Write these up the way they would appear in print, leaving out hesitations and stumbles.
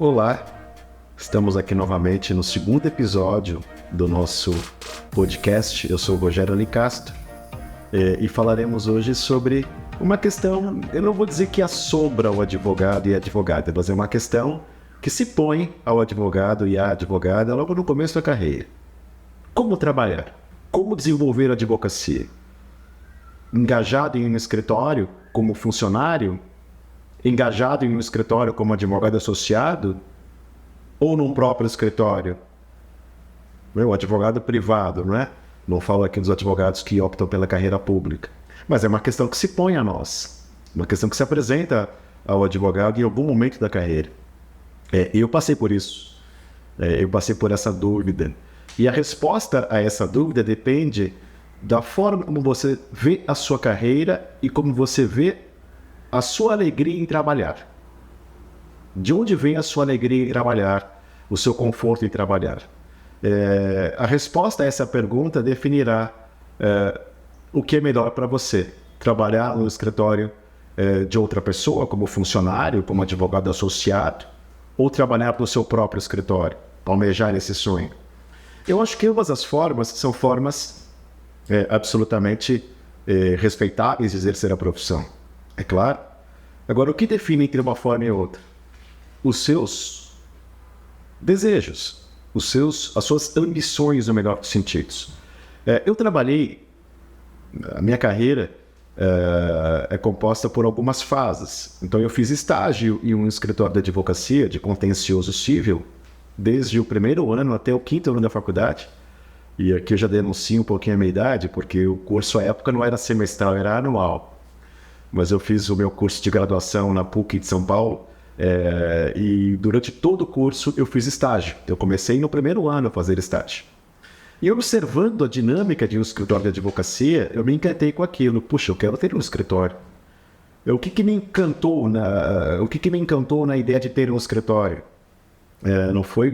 Olá, estamos aqui novamente no segundo episódio do nosso podcast. Eu sou o Rogério Alicastro e falaremos hoje sobre uma questão, eu não vou dizer que assombra o advogado e a advogada, mas é uma questão que se põe ao advogado e à advogada logo no começo da carreira. Como trabalhar? Como desenvolver a advocacia? Engajado em um escritório como funcionário? Engajado em um escritório como advogado associado? Ou num próprio escritório? O advogado privado, não é? Não falo aqui dos advogados que optam pela carreira pública. Mas é uma questão que se põe a nós. Uma questão que se apresenta ao advogado em algum momento da carreira. Eu passei por isso. Eu passei por essa dúvida. E a resposta a essa dúvida depende da forma como você vê a sua carreira e como você vê a sua alegria em trabalhar. De onde vem a sua alegria em trabalhar, o seu conforto em trabalhar? A resposta a essa pergunta definirá o que é melhor para você. Trabalhar no escritório de outra pessoa, como funcionário, como advogado associado, ou trabalhar no seu próprio escritório, almejar esse sonho. Eu acho que ambas as formas são formas absolutamente respeitáveis de exercer a profissão. É claro. Agora, o que define entre uma forma e outra? Os seus desejos, as suas ambições no melhor dos sentidos. Eu trabalhei, a minha carreira é composta por algumas fases. Então eu fiz estágio em um escritório de advocacia, de contencioso civil, desde o primeiro ano até o quinto ano da faculdade. E aqui eu já denuncio um pouquinho a minha idade, porque o curso à época não era semestral, era anual. Mas eu fiz o meu curso de graduação na PUC de São Paulo, e durante todo o curso eu fiz estágio. Eu comecei no primeiro ano a fazer estágio. E observando a dinâmica de um escritório de advocacia, eu me encantei com aquilo. Puxa, eu quero ter um escritório. O que me encantou na ideia de ter um escritório? Não foi...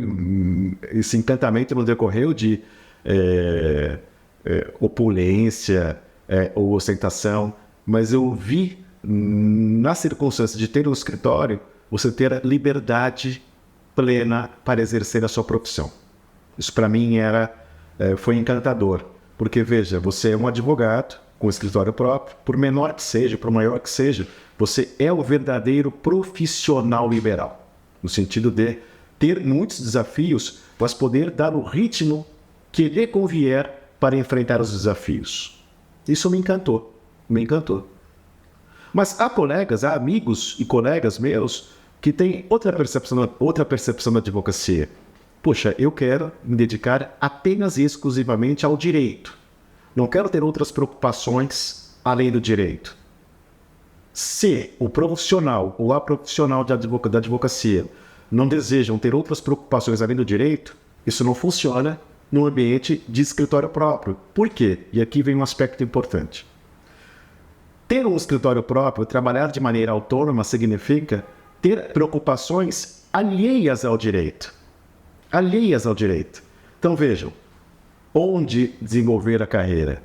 Esse encantamento não decorreu de opulência ou ostentação, mas eu vi, na circunstância de ter um escritório, você ter a liberdade plena para exercer a sua profissão. Isso para mim foi encantador, porque veja, você é um advogado com escritório próprio, por menor que seja, por maior que seja, você é o verdadeiro profissional liberal, no sentido de ter muitos desafios, mas poder dar o ritmo que lhe convier para enfrentar os desafios. Isso me encantou. Mas há amigos e colegas meus que têm outra percepção da advocacia. Poxa, eu quero me dedicar apenas e exclusivamente ao direito. Não quero ter outras preocupações além do direito. Se o profissional ou a profissional da advocacia não desejam ter outras preocupações além do direito, isso não funciona no ambiente de escritório próprio. Por quê? E aqui vem um aspecto importante. Ter um escritório próprio, trabalhar de maneira autônoma, significa ter preocupações alheias ao direito. Então vejam, onde desenvolver a carreira?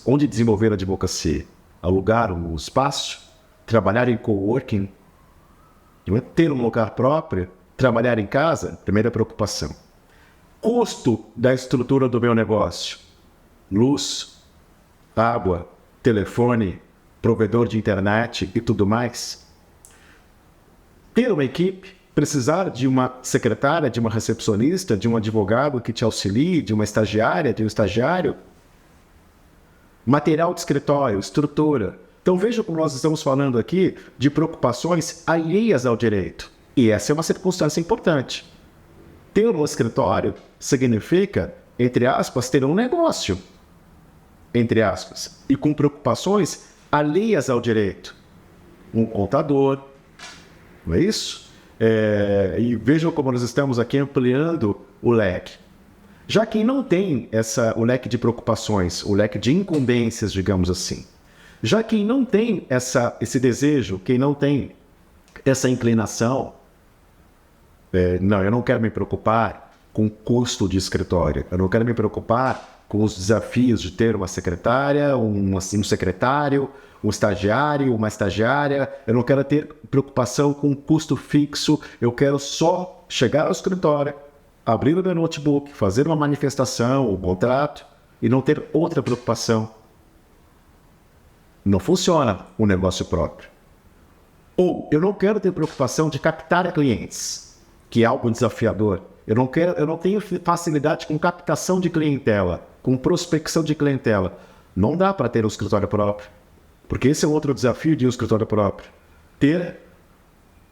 Onde desenvolver a advocacia? Alugar um espaço? Trabalhar em coworking? Ter um lugar próprio? Trabalhar em casa? Primeira preocupação. Custo da estrutura do meu negócio: luz, água, telefone, provedor de internet e tudo mais. Ter uma equipe, precisar de uma secretária, de uma recepcionista, de um advogado que te auxilie, de uma estagiária, de um estagiário. Material de escritório, estrutura. Então veja como nós estamos falando aqui de preocupações alheias ao direito. E essa é uma circunstância importante. Ter um escritório significa, entre aspas, ter um negócio, entre aspas, e com preocupações alheias ao direito. Um contador, não é isso? E vejam como nós estamos aqui ampliando o leque. Já quem não tem o leque de preocupações, o leque de incumbências, digamos assim, já quem não tem esse desejo, quem não tem essa inclinação, não, eu não quero me preocupar com custo de escritório, eu não quero me preocupar com os desafios de ter uma secretária, um secretário, um estagiário, uma estagiária. Eu não quero ter preocupação com custo fixo. Eu quero só chegar ao escritório, abrir o meu notebook, fazer uma manifestação, um contrato e não ter outra preocupação. Não funciona o negócio próprio. Ou eu não quero ter preocupação de captar clientes, que é algo desafiador. Eu não tenho facilidade com captação de clientela, com prospecção de clientela. Não dá para ter um escritório próprio, porque esse é outro desafio de um escritório próprio. Ter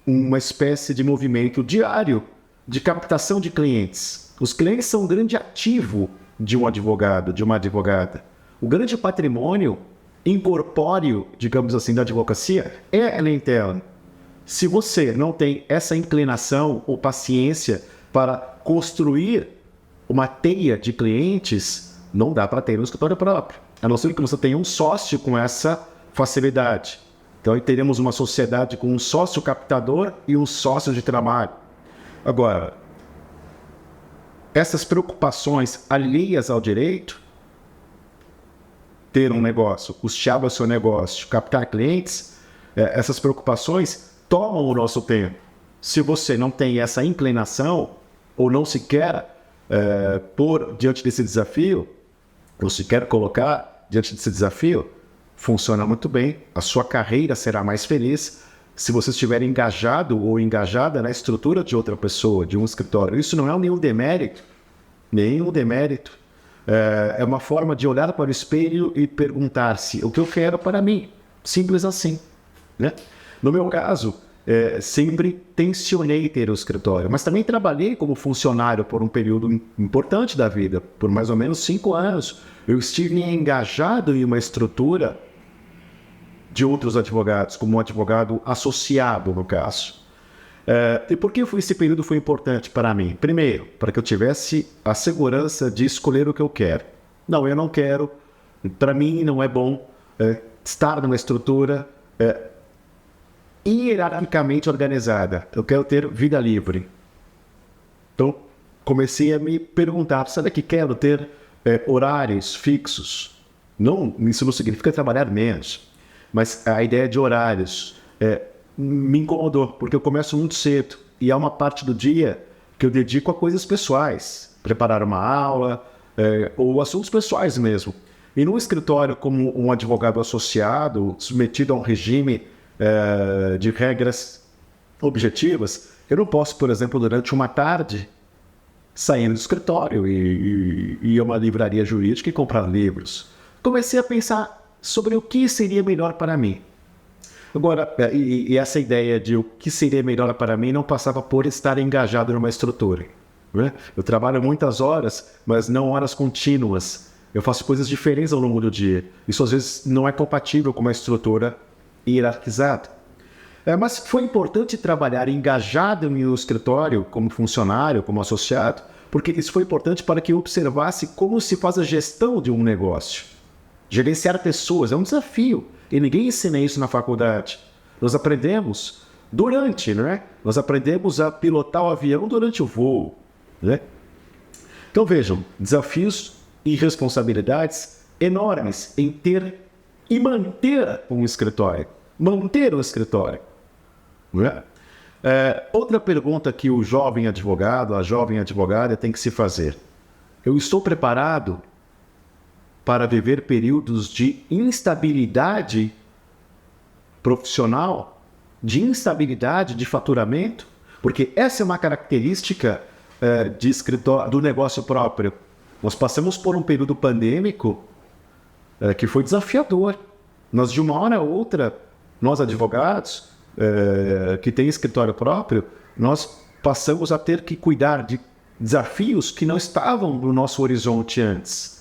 uma espécie de movimento diário de captação de clientes. Os clientes são um grande ativo de um advogado, de uma advogada. O grande patrimônio incorpóreo, digamos assim, da advocacia é a clientela. Se você não tem essa inclinação ou paciência para construir uma teia de clientes, não dá para ter um escritório próprio. A não ser que você tenha um sócio com essa facilidade. Então, aí teremos uma sociedade com um sócio captador e um sócio de trabalho. Agora, essas preocupações alheias ao direito, ter um negócio, custear o seu negócio, captar clientes, essas preocupações tomam o nosso tempo. Se você não tem essa inclinação, ou não se quer pôr diante desse desafio, ou se quer colocar diante desse desafio, funciona muito bem, a sua carreira será mais feliz se você estiver engajado ou engajada na estrutura de outra pessoa, de um escritório. Isso não é nenhum demérito, É uma forma de olhar para o espelho e perguntar-se o que eu quero para mim. Simples assim, né? No meu caso, sempre tensionei ter o escritório, mas também trabalhei como funcionário por um período importante da vida, por mais ou menos 5 anos. Eu estive engajado em uma estrutura de outros advogados, como um advogado associado, no caso. E por que esse período foi importante para mim? Primeiro, para que eu tivesse a segurança de escolher o que eu quero. Não, eu não quero, para mim não é bom estar numa estrutura hierarquicamente organizada. Eu quero ter vida livre. Então, comecei a me perguntar, será que quero ter horários fixos? Não, isso não significa trabalhar menos, mas a ideia de horários me incomodou, porque eu começo muito cedo e há uma parte do dia que eu dedico a coisas pessoais, preparar uma aula ou assuntos pessoais mesmo. E num escritório como um advogado associado, submetido a um regime de regras objetivas, eu não posso, por exemplo, durante uma tarde, sair do escritório e ir a uma livraria jurídica e comprar livros. Comecei a pensar sobre o que seria melhor para mim. Agora, e essa ideia de o que seria melhor para mim não passava por estar engajado numa estrutura, né? Eu trabalho muitas horas, mas não horas contínuas. Eu faço coisas diferentes ao longo do dia. Isso às vezes não é compatível com uma estrutura hierarquizada. Mas foi importante trabalhar engajado em um escritório, como funcionário, como associado, porque isso foi importante para que eu observasse como se faz a gestão de um negócio. Gerenciar pessoas é um desafio, e ninguém ensina isso na faculdade. Nós aprendemos durante, né? Nós aprendemos a pilotar o avião durante o voo, né? Então vejam, desafios e responsabilidades enormes em ter e manter um escritório. Manter um escritório. Né? Outra pergunta que o jovem advogado, a jovem advogada tem que se fazer. Eu estou preparado para viver períodos de instabilidade profissional, de instabilidade de faturamento? Porque essa é uma característica de escritório, do negócio próprio. Nós passamos por um período pandêmico que foi desafiador. Nós, de uma hora a outra, nós advogados que têm escritório próprio, nós passamos a ter que cuidar de desafios que não estavam no nosso horizonte antes.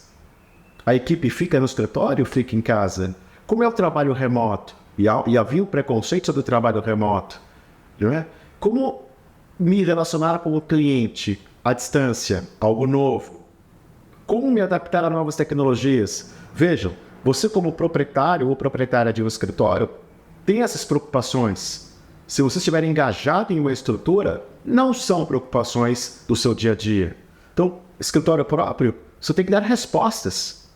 A equipe fica no escritório, fica em casa. Como é o trabalho remoto? E havia o preconceito sobre o trabalho remoto. Não é? Como me relacionar com o cliente à distância, algo novo? Como me adaptar a novas tecnologias? Vejam, você como proprietário ou proprietária de um escritório tem essas preocupações. Se você estiver engajado em uma estrutura, não são preocupações do seu dia a dia. Então, escritório próprio Você tem que dar respostas.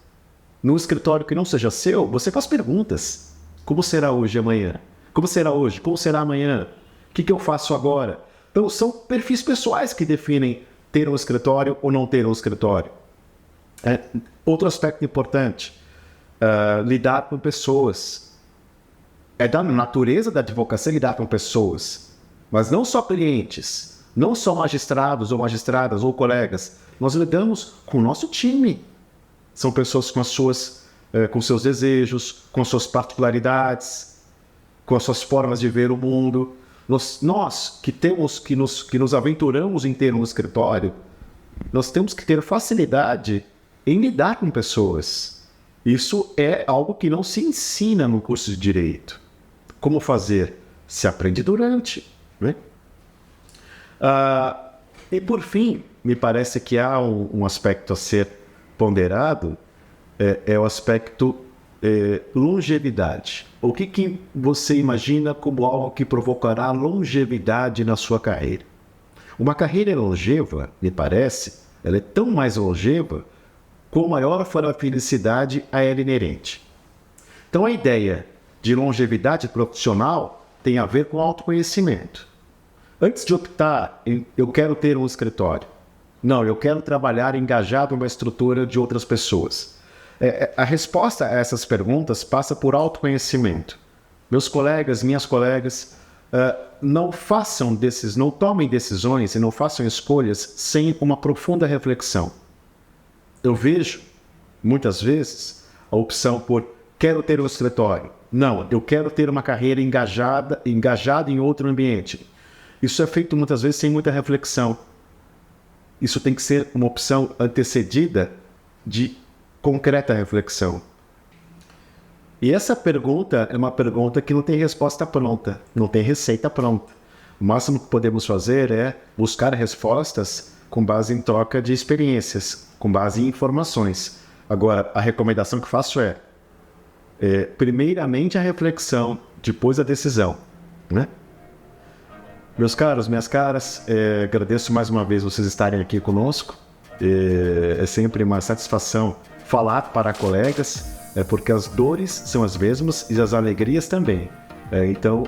No escritório que não seja seu, você faz perguntas. Como será hoje e amanhã? Como será hoje? Como será amanhã? O que eu faço agora? Então, são perfis pessoais que definem ter um escritório ou não ter um escritório. Outro aspecto importante, lidar com pessoas. É da natureza da advocacia lidar com pessoas, mas não só clientes, não só magistrados ou magistradas ou colegas. Nós lidamos com o nosso time. São pessoas com seus desejos, com suas particularidades, com as suas formas de ver o mundo. Nós que nos aventuramos em ter um escritório, nós temos que ter facilidade em lidar com pessoas. Isso é algo que não se ensina no curso de Direito. Como fazer? Se aprende durante, né? E por fim, me parece que há um aspecto a ser ponderado, é o aspecto longevidade. O que você imagina como algo que provocará longevidade na sua carreira? Uma carreira longeva, me parece, ela é tão mais longeva quanto maior for a felicidade a ela inerente. Então a ideia de longevidade profissional tem a ver com autoconhecimento. Antes de optar em eu quero ter um escritório, não, eu quero trabalhar engajado numa estrutura de outras pessoas. A resposta a essas perguntas passa por autoconhecimento. Meus colegas, minhas colegas, não tomem decisões e não façam escolhas sem uma profunda reflexão. Eu vejo, muitas vezes, a opção por quero ter um escritório. Não, eu quero ter uma carreira engajada em outro ambiente. Isso é feito muitas vezes sem muita reflexão. Isso tem que ser uma opção antecedida de concreta reflexão. E essa pergunta é uma pergunta que não tem resposta pronta, não tem receita pronta. O máximo que podemos fazer é buscar respostas com base em troca de experiências, com base em informações. Agora, a recomendação que faço é primeiramente a reflexão, depois a decisão, né? Meus caros, minhas caras, agradeço mais uma vez vocês estarem aqui conosco. É sempre uma satisfação falar para colegas, porque as dores são as mesmas e as alegrias também. Então,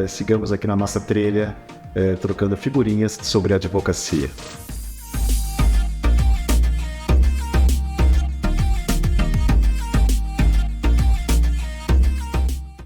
sigamos aqui na nossa trilha, trocando figurinhas sobre a advocacia.